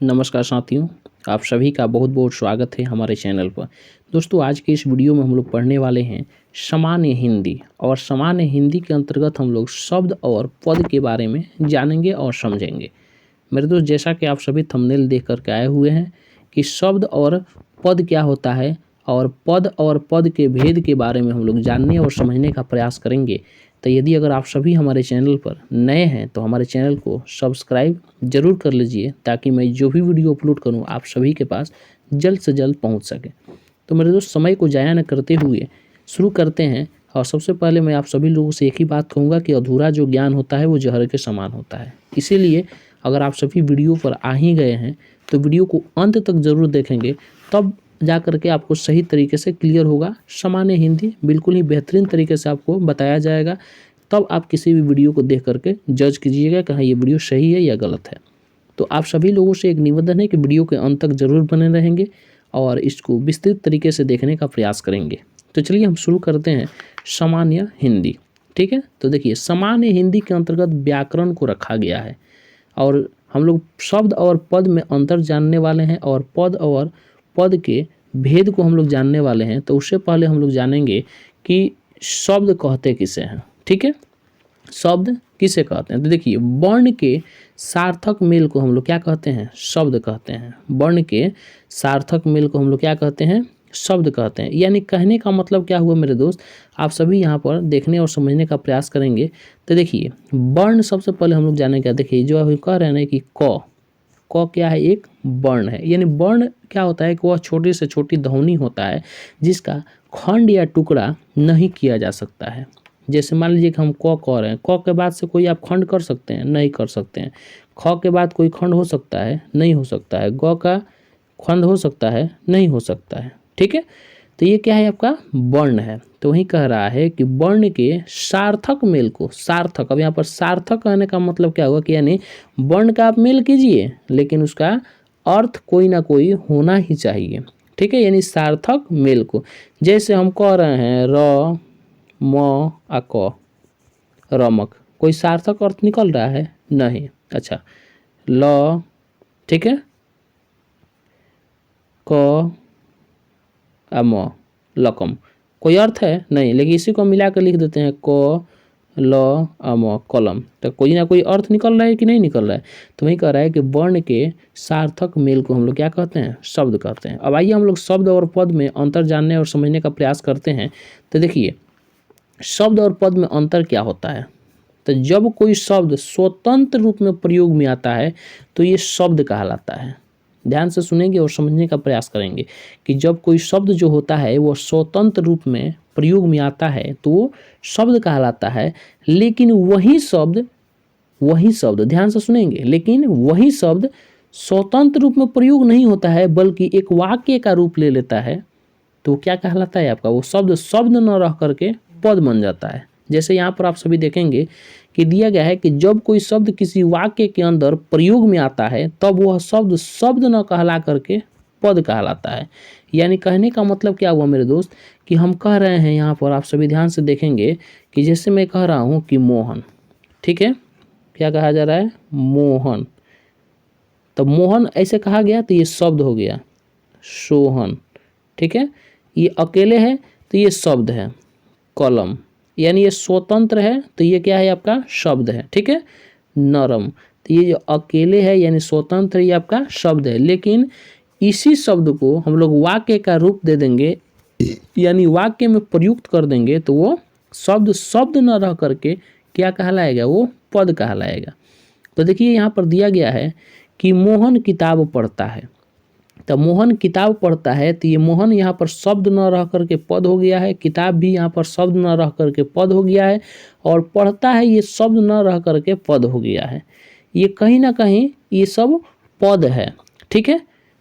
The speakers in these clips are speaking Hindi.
नमस्कार साथियों, आप सभी का बहुत बहुत स्वागत है हमारे चैनल पर। दोस्तों, आज के इस वीडियो में हम लोग पढ़ने वाले हैं सामान्य हिंदी। और सामान्य हिंदी के अंतर्गत हम लोग शब्द और पद के बारे में जानेंगे और समझेंगे। मेरे दोस्त, जैसा कि आप सभी थंबनेल देख करके आए हुए हैं कि शब्द और पद क्या होता है और पद के भेद के बारे में हम लोग जानने और समझने का प्रयास करेंगे। तो यदि अगर आप सभी हमारे चैनल पर नए हैं तो हमारे चैनल को सब्सक्राइब ज़रूर कर लीजिए, ताकि मैं जो भी वीडियो अपलोड करूं आप सभी के पास जल्द से जल्द पहुंच सके। तो मेरे दोस्त, समय को ज़ाया न करते हुए शुरू करते हैं। और सबसे पहले मैं आप सभी लोगों से एक ही बात कहूँगा कि अधूरा जो ज्ञान होता है वो जहर के समान होता है। इसीलिए अगर आप सभी वीडियो पर आ ही गए हैं तो वीडियो को अंत तक ज़रूर देखेंगे, तब जा करके आपको सही तरीके से क्लियर होगा। सामान्य हिंदी बिल्कुल ही बेहतरीन तरीके से आपको बताया जाएगा, तब आप किसी भी वीडियो को देख करके जज कीजिएगा कि हाँ, ये वीडियो सही है या गलत है। तो आप सभी लोगों से एक निवेदन है कि वीडियो के अंत तक ज़रूर बने रहेंगे और इसको विस्तृत तरीके से देखने का प्रयास करेंगे। तो चलिए हम शुरू करते हैं सामान्य हिंदी। ठीक है, तो देखिए, सामान्य हिंदी के अंतर्गत व्याकरण को रखा गया है और हम लोग शब्द और पद में अंतर जानने वाले हैं और पद के भेद को हम लोग जानने वाले हैं। तो उससे पहले हम लोग जानेंगे कि शब्द कहते किसे हैं। ठीक है, शब्द किसे कहते हैं? तो देखिए, वर्ण के सार्थक मेल को हम लोग क्या कहते हैं? शब्द कहते हैं। वर्ण के सार्थक मेल को हम लोग क्या कहते हैं? शब्द कहते हैं। यानी कहने का मतलब क्या हुआ मेरे दोस्त, आप सभी यहाँ पर देखने और समझने का प्रयास करेंगे। तो देखिए, वर्ण सबसे पहले हम लोग जानेंगे। देखिए, जो अभी कह रहे हैं ना कि क क्या है? एक वर्ण है। यानी वर्ण क्या होता है कि वह छोटी से छोटी ध्वनि होता है जिसका खंड या टुकड़ा नहीं किया जा सकता है। जैसे मान लीजिए कि हम क कह रहे हैं, क के बाद से कोई आप खंड कर सकते हैं? नहीं कर सकते हैं। ख के बाद कोई खंड हो सकता है? नहीं हो सकता है। ग का खंड हो सकता है? नहीं हो सकता है। ठीक है, तो ये क्या है? आपका वर्ण है। तो वही कह रहा है कि वर्ण के सार्थक मेल को, सार्थक, अब यहाँ पर सार्थक कहने का मतलब क्या हुआ कि यानी वर्ण का आप मेल कीजिए लेकिन उसका अर्थ कोई ना कोई होना ही चाहिए। ठीक है, यानी सार्थक मेल को, जैसे हम कह रहे हैं र म आ क, रमक, कोई सार्थक अर्थ निकल रहा है? नहीं। अच्छा, ल, ठीक है, क आ म, लकम, कोई अर्थ है? नहीं। लेकिन इसी को मिला कर लिख देते हैं क ल आ म, कलम। तो कोई ना कोई अर्थ निकल रहा है कि नहीं निकल रहा है? तो वही कह रहा है कि वर्ण के सार्थक मेल को हम लोग क्या कहते हैं? शब्द कहते हैं। अब आइए हम लोग शब्द और पद में अंतर जानने और समझने का प्रयास करते हैं। तो देखिए, शब्द और पद में अंतर क्या होता है? तो जब कोई शब्द स्वतंत्र रूप में प्रयोग में आता है तो ये शब्द कहलाता है। ध्यान से सुनेंगे और समझने का प्रयास करेंगे कि जब कोई शब्द जो होता है वो स्वतंत्र रूप में प्रयोग में आता है तो वो शब्द कहलाता है। लेकिन वही शब्द ध्यान से सुनेंगे, लेकिन वही शब्द स्वतंत्र रूप में प्रयोग नहीं होता है बल्कि एक वाक्य का रूप ले लेता है, तो क्या कहलाता है? आपका वो शब्द न रह करके पद बन जाता है। जैसे यहाँ पर आप सभी देखेंगे कि दिया गया है कि जब कोई शब्द किसी वाक्य के अंदर प्रयोग में आता है तब वह शब्द न कहला करके पद कहलाता है। यानी कहने का मतलब क्या हुआ मेरे दोस्त कि हम कह रहे हैं, यहाँ पर आप सभी ध्यान से देखेंगे कि जैसे मैं कह रहा हूँ कि मोहन, ठीक है, क्या कहा जा रहा है? मोहन। तब मोहन ऐसे कहा गया तो ये शब्द हो गया। सोहन, ठीक है, ये अकेले है तो ये शब्द है। कलम, यानी ये स्वतंत्र है तो ये क्या है? आपका शब्द है। ठीक है, नरम, तो ये जो अकेले है यानी स्वतंत्र, ये आपका शब्द है। लेकिन इसी शब्द को हम लोग वाक्य का रूप दे देंगे, यानी वाक्य में प्रयुक्त कर देंगे, तो वो शब्द न रह करके क्या कहलाएगा? वो पद कहलाएगा। तो देखिए, यहाँ पर दिया गया है कि मोहन किताब पढ़ता है। तो मोहन किताब पढ़ता है तो ये मोहन यहाँ पर शब्द न रह करके पद हो गया है। किताब भी यहाँ पर शब्द न रह करके पद हो गया है और पढ़ता है ये शब्द न रह करके पद हो गया है। ये कहीं ना कहीं ये सब पद है। ठीक है,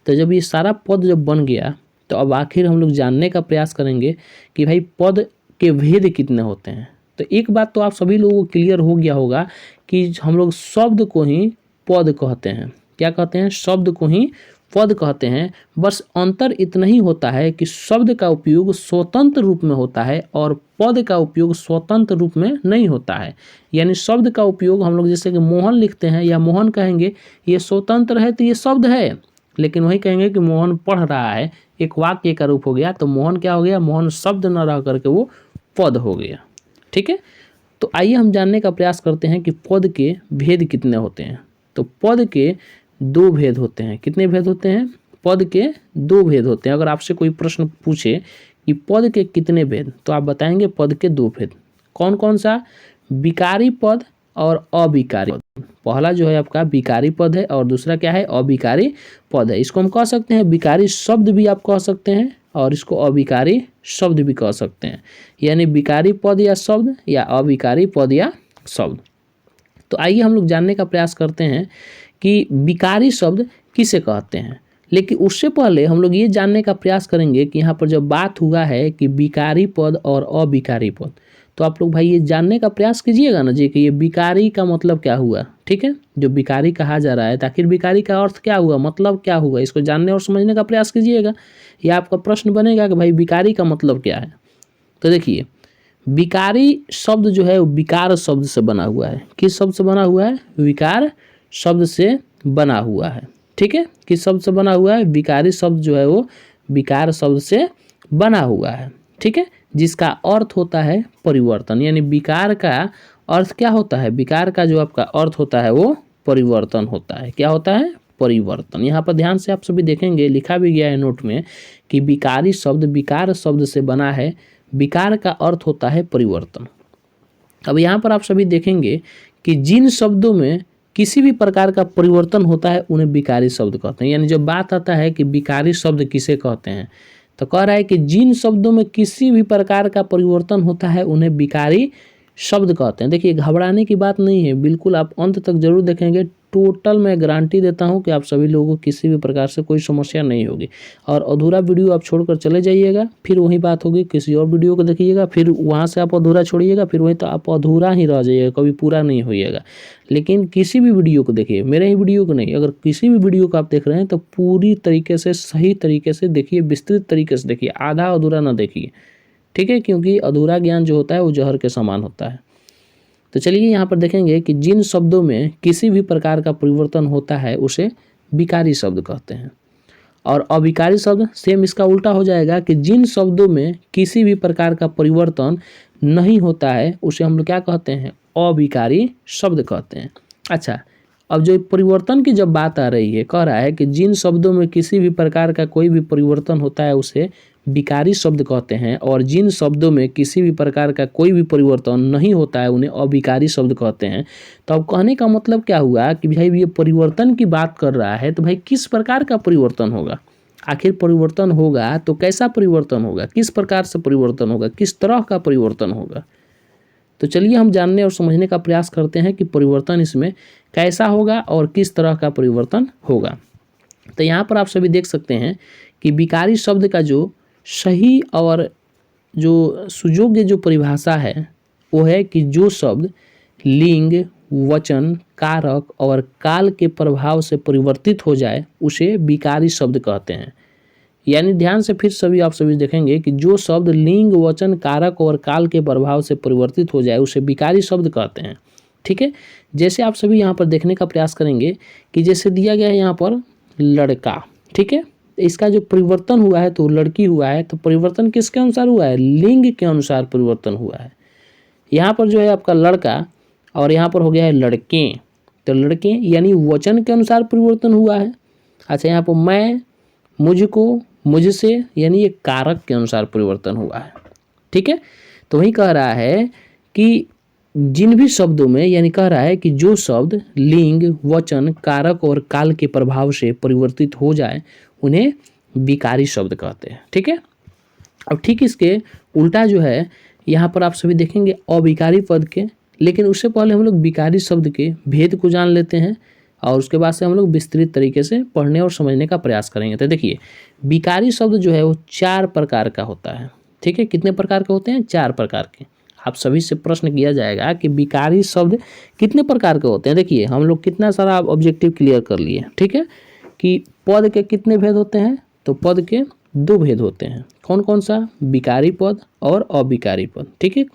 तो जब ये सारा पद जब बन गया तो अब आखिर हम लोग जानने का प्रयास करेंगे कि भाई पद के भेद कितने होते हैं। तो एक बात तो आप सभी लोगों को क्लियर हो गया होगा कि हम लोग शब्द को ही पद कहते हैं। क्या कहते हैं? शब्द को ही पद कहते हैं। बस अंतर इतना ही होता है कि शब्द का उपयोग स्वतंत्र रूप में होता है और पद का उपयोग स्वतंत्र रूप में नहीं होता है। यानी शब्द का उपयोग हम लोग जैसे कि मोहन लिखते हैं या मोहन कहेंगे, ये स्वतंत्र है तो ये शब्द है, लेकिन वही कहेंगे कि मोहन पढ़ रहा है, एक वाक्य का रूप हो गया, तो मोहन क्या हो गया, मोहन शब्द न रह करके वो पद हो गया। ठीक है, तो आइए हम जानने का प्रयास करते हैं कि पद के भेद कितने होते हैं। तो पद के दो भेद होते हैं। कितने भेद होते हैं? पद के दो भेद होते हैं। अगर आपसे कोई प्रश्न पूछे कि पद के कितने भेद, तो आप बताएंगे पद के दो भेद। कौन कौन सा? विकारी पद और अविकारी पद। पहला जो है आपका विकारी पद है और दूसरा क्या है? अविकारी पद है। इसको हम कह सकते हैं विकारी शब्द भी आप कह सकते हैं और इसको अविकारी शब्द भी कह सकते हैं। यानी विकारी पद या शब्द या अविकारी पद या शब्द। तो आइए हम लोग जानने का प्रयास करते हैं कि विकारी शब्द किसे कहते हैं। लेकिन उससे पहले हम लोग ये जानने का प्रयास करेंगे कि यहाँ पर जब बात हुआ है कि विकारी पद और अविकारी पद, तो आप लोग भाई ये जानने का प्रयास कीजिएगा ना जी कि ये विकारी का मतलब क्या हुआ। ठीक है, जो विकारी कहा जा रहा है, आखिर विकारी का अर्थ क्या हुआ, मतलब क्या हुआ, इसको जानने और समझने का प्रयास कीजिएगा। यह आपका प्रश्न बनेगा कि भाई विकारी का मतलब क्या है। तो देखिए, विकारी शब्द जो है वो विकार शब्द से बना हुआ है। किस शब्द से बना हुआ है? विकार शब्द से बना हुआ है। ठीक है, किस शब्द से बना हुआ है? विकारी शब्द जो है वो विकार शब्द से बना हुआ है। ठीक है, जिसका अर्थ होता है परिवर्तन। यानी विकार का अर्थ क्या होता है? विकार का जो आपका अर्थ होता है वो परिवर्तन होता है। क्या होता है? परिवर्तन। यहाँ पर ध्यान से आप सभी देखेंगे, लिखा भी गया है नोट में कि विकारी शब्द विकार शब्द से बना है। विकार का अर्थ होता है परिवर्तन। अब यहाँ पर आप सभी देखेंगे कि जिन शब्दों में किसी भी प्रकार का परिवर्तन होता है उन्हें विकारी शब्द कहते हैं। यानी जब बात आता है कि विकारी शब्द किसे कहते हैं, तो कह रहा है कि जिन शब्दों में किसी भी प्रकार का परिवर्तन होता है उन्हें विकारी शब्द कहते हैं। देखिए, घबराने की बात नहीं है, बिल्कुल आप अंत तक जरूर देखेंगे। टोटल मैं गारंटी देता हूं कि आप सभी लोगों को किसी भी प्रकार से कोई समस्या नहीं होगी। और अधूरा वीडियो आप छोड़कर चले जाइएगा, फिर वही बात होगी, किसी और वीडियो को देखिएगा, फिर वहां से आप अधूरा छोड़िएगा, फिर वहीं तो आप अधूरा ही रह जाइएगा, कभी पूरा नहीं होइएगा। लेकिन किसी भी वीडियो को देखिए, मेरे ही वीडियो को नहीं, अगर किसी भी वीडियो को आप देख रहे हैं तो पूरी तरीके से सही तरीके से देखिए, विस्तृत तरीके से देखिए, आधा अधूरा ना देखिए। ठीक है, क्योंकि अधूरा ज्ञान जो होता है वो जहर के समान होता है। तो चलिए यहाँ पर देखेंगे कि जिन शब्दों में किसी भी प्रकार का परिवर्तन होता है उसे विकारी शब्द कहते हैं। और अविकारी शब्द सेम इसका उल्टा हो जाएगा कि जिन शब्दों में किसी भी प्रकार का परिवर्तन नहीं होता है उसे हम लोग क्या कहते हैं? अविकारी शब्द कहते हैं। अच्छा, अब जो परिवर्तन की जब बात आ रही है, कह रहा है कि जिन शब्दों में किसी भी प्रकार का कोई भी परिवर्तन होता है उसे विकारी शब्द कहते हैं, और जिन शब्दों में किसी भी प्रकार का कोई भी परिवर्तन नहीं होता है उन्हें अविकारी शब्द कहते हैं। तो अब कहने का मतलब क्या हुआ कि भाई ये परिवर्तन की बात कर रहा है, तो भाई किस प्रकार का परिवर्तन होगा? आखिर परिवर्तन होगा तो कैसा परिवर्तन होगा, किस प्रकार से परिवर्तन होगा, किस तरह का परिवर्तन होगा? तो चलिए हम जानने और समझने का प्रयास करते हैं कि परिवर्तन इसमें कैसा होगा और किस तरह का परिवर्तन होगा। तो यहाँ पर आप सभी देख सकते हैं कि विकारी शब्द का जो सही और जो सुयोग्य जो परिभाषा है वो है कि जो शब्द लिंग, वचन, कारक और काल के प्रभाव से परिवर्तित हो जाए उसे विकारी शब्द कहते हैं। यानी ध्यान से फिर सभी आप सभी देखेंगे कि जो शब्द लिंग, वचन, कारक और काल के प्रभाव से परिवर्तित हो जाए उसे विकारी शब्द कहते हैं। ठीक है, जैसे आप सभी यहाँ पर देखने का प्रयास करेंगे कि जैसे दिया गया है यहाँ पर लड़का। ठीक है, इसका जो परिवर्तन हुआ है तो लड़की हुआ है, तो परिवर्तन किसके अनुसार हुआ है? लिंग के अनुसार परिवर्तन हुआ है। यहाँ पर जो है आपका लड़का और यहाँ पर हो गया है लड़के, तो लड़के यानी वचन के अनुसार परिवर्तन हुआ है। अच्छा, यहाँ पर मैं, मुझको, मुझसे यानी ये कारक के अनुसार परिवर्तन हुआ है। ठीक है, तो वही कह रहा है कि जिन भी शब्दों में, यानी कह रहा है कि जो शब्द लिंग, वचन, कारक और काल के प्रभाव से परिवर्तित हो जाए उन्हें विकारी शब्द कहते हैं। ठीक है, अब ठीक इसके उल्टा जो है यहाँ पर आप सभी देखेंगे अविकारी पद के। लेकिन उससे पहले हम लोग विकारी शब्द के भेद को जान लेते हैं और उसके बाद से हम लोग विस्तृत तरीके से पढ़ने और समझने का प्रयास करेंगे। तो देखिए, विकारी शब्द जो है वो 4 प्रकार का होता है। ठीक है, कितने प्रकार के होते हैं? 4 प्रकार के। आप सभी से प्रश्न किया जाएगा कि विकारी शब्द कितने प्रकार के होते हैं। देखिए, हम लोग कितना सारा ऑब्जेक्टिव क्लियर कर लिए। ठीक है, कि पद के कितने भेद होते हैं, तो पद के 2 भेद होते हैं। कौन कौन सा, विकारी पद और अविकारी पद। ठीक है,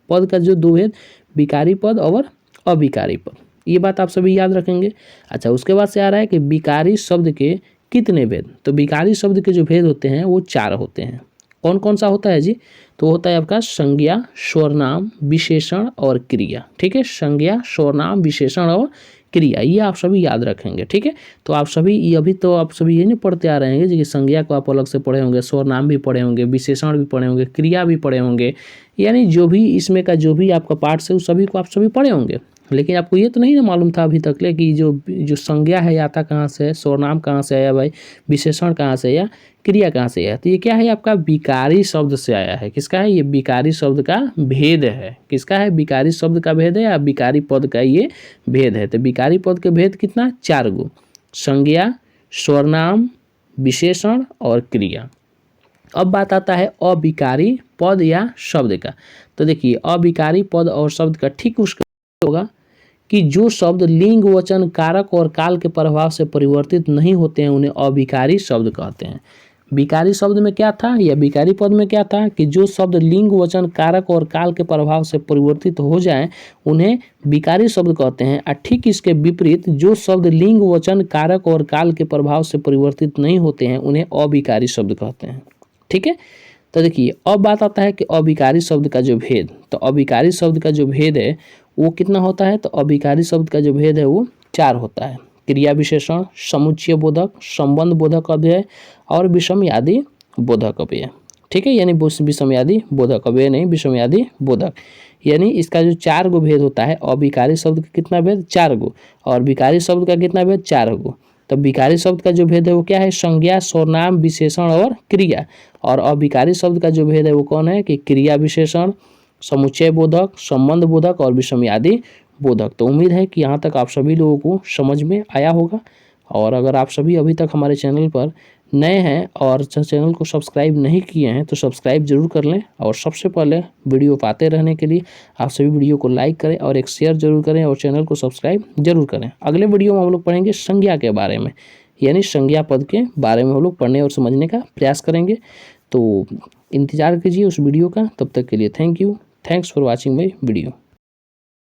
पद का जो 2 भेद, विकारी पद और अविकारी पद, ये बात आप सभी याद रखेंगे। अच्छा, उसके बाद से आ रहा है कि विकारी शब्द के कितने भेद, तो विकारी शब्द के जो भेद होते हैं वो 4 होते हैं। कौन कौन सा होता है जी, तो होता है आपका संज्ञा, स्वरनाम, विशेषण और क्रिया। ठीक है, संज्ञा, स्वरनाम, विशेषण और क्रिया, ये आप सभी याद रखेंगे। ठीक है, तो आप सभी ये अभी तो आप सभी ये नहीं पढ़ते आ रहे हैं कि संज्ञा को आप अलग से पढ़े होंगे, स्वरनाम भी पढ़े होंगे, विशेषण भी पढ़े होंगे, क्रिया भी पढ़े होंगे, यानी जो भी इसमें का जो भी आपका पार्ट्स है उस सभी को आप सभी पढ़े होंगे। लेकिन आपको ये तो नहीं ना मालूम था अभी तक ले कि जो संज्ञा है आता कहाँ से है, स्वरनाम कहाँ से आया भाई, विशेषण कहाँ से या क्रिया कहाँ से आया। तो ये क्या है, आपका विकारी शब्द से आया है। किसका है, ये विकारी शब्द का भेद है। किसका है, विकारी शब्द का भेद है या विकारी पद का ये भेद है। तो विकारी पद के भेद कितना, 4 गो, संज्ञा, स्वरनाम, विशेषण और क्रिया। अब बात आता है अविकारी पद या शब्द का। तो देखिए, अविकारी पद और शब्द का ठीक उसका होगा कि जो शब्द लिंग, वचन, कारक और काल के प्रभाव से परिवर्तित नहीं होते हैं उन्हें अविकारी शब्द कहते हैं। विकारी शब्द में क्या था या विकारी पद में क्या था कि जो शब्द लिंग, वचन, कारक और काल के प्रभाव से परिवर्तित हो जाएं उन्हें विकारी शब्द कहते हैं। और ठीक इसके विपरीत जो शब्द लिंग, वचन, कारक और काल के प्रभाव से परिवर्तित नहीं होते हैं उन्हें अविकारी शब्द कहते हैं। ठीक है, तो देखिए अब बात आता है कि अविकारी शब्द का जो भेद, तो अविकारी शब्द का जो भेद है वो कितना होता है, तो अविकारी शब्द का जो भेद है वो 4 होता है। क्रिया विशेषण, समुच्चय बोधक, संबंध बोधक अव्यय और विषमयादि बोधक अव्यय। ठीक है, यानी विषमयादि बोधक अव्यय नहीं, विषमयादि बोधक, यानी इसका जो 4 गो भेद होता है, अविकारी शब्द का कितना भेद, 4 गो, और विकारी शब्द का कितना भेद, 4 गो। तो विकारी शब्द का जो भेद है वो क्या है, संज्ञा, स्वरनाम, विशेषण और क्रिया। और अविकारी शब्द का जो भेद है वो कौन है कि क्रिया विशेषण, समुच्चय बोधक, संबंध बोधक और विषमयादि बोधक। तो उम्मीद है कि यहाँ तक आप सभी लोगों को समझ में आया होगा। और अगर आप सभी अभी तक हमारे चैनल पर नए हैं और चैनल को सब्सक्राइब नहीं किए हैं तो सब्सक्राइब जरूर कर लें। और सबसे पहले वीडियो पाते रहने के लिए आप सभी वीडियो को लाइक करें और एक शेयर जरूर करें और चैनल को सब्सक्राइब जरूर करें। अगले वीडियो में हम लोग पढ़ेंगे संज्ञा के बारे में, यानी संज्ञा पद के बारे में हम लोग पढ़ने और समझने का प्रयास करेंगे। तो इंतज़ार कीजिए उस वीडियो का। तब तक के लिए thank you, thanks for watching my video.